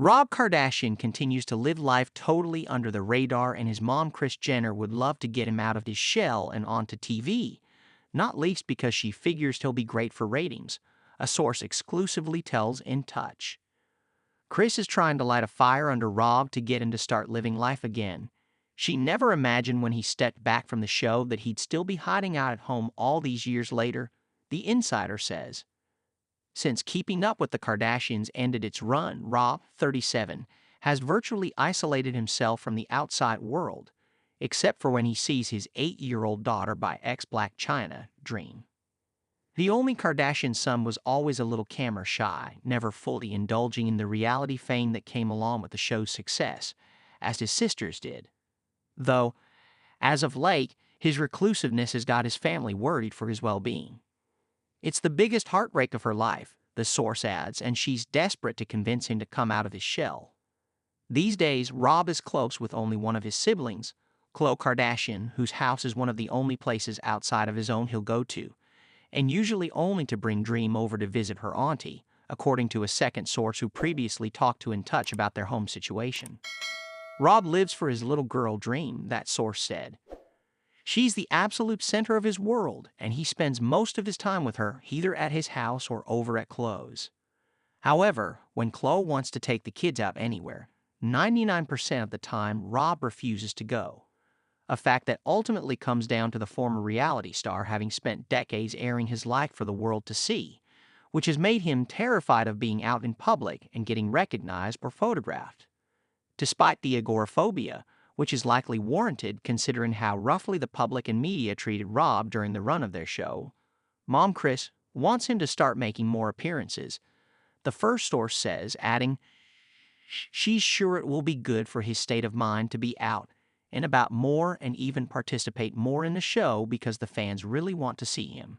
Rob Kardashian continues to live life totally under the radar, and his mom, Kris Jenner, would love to get him out of his shell and onto TV, not least because she figures he'll be great for ratings, a source exclusively tells In Touch. Kris is trying to light a fire under Rob to get him to start living life again. She never imagined when he stepped back from the show that he'd still be hiding out at home all these years later, the insider says. Since Keeping Up with the Kardashians ended its run, Rob, 37, has virtually isolated himself from the outside world, except for when he sees his 8-year-old daughter by ex-Blac Chyna dream. The only Kardashian son was always a little camera shy, never fully indulging in the reality fame that came along with the show's success, as his sisters did. Though, as of late, his reclusiveness has got his family worried for his well-being. It's the biggest heartbreak of her life, the source adds, and she's desperate to convince him to come out of his shell. These days, Rob is close with only one of his siblings, Khloe Kardashian, whose house is one of the only places outside of his own he'll go to, and usually only to bring Dream over to visit her auntie, according to a second source who previously talked to In Touch about their home situation. Rob lives for his little girl Dream, that source said. She's the absolute center of his world, and he spends most of his time with her, either at his house or over at Khloe's. However, when Khloe wants to take the kids out anywhere, 99% of the time Rob refuses to go. A fact that ultimately comes down to the former reality star having spent decades airing his life for the world to see, which has made him terrified of being out in public and getting recognized or photographed. Despite the agoraphobia, which is likely warranted considering how roughly the public and media treated Rob during the run of their show, Mom Kris wants him to start making more appearances. The first source says, adding, she's sure it will be good for his state of mind to be out and about more and even participate more in the show because the fans really want to see him.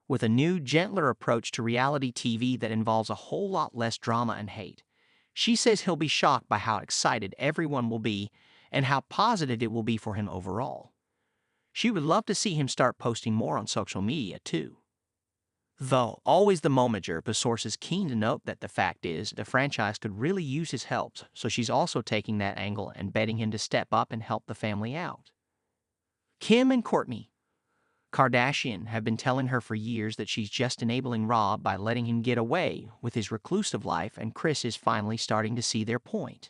With a new, gentler approach to reality TV that involves a whole lot less drama and hate, she says he'll be shocked by how excited everyone will be and how positive it will be for him overall. She would love to see him start posting more on social media, too. Though always the momager, the source is keen to note that the fact is the franchise could really use his help, so she's also taking that angle and betting him to step up and help the family out. Kim and Kourtney Kardashian have been telling her for years that she's just enabling Rob by letting him get away with his reclusive life, and Kris is finally starting to see their point.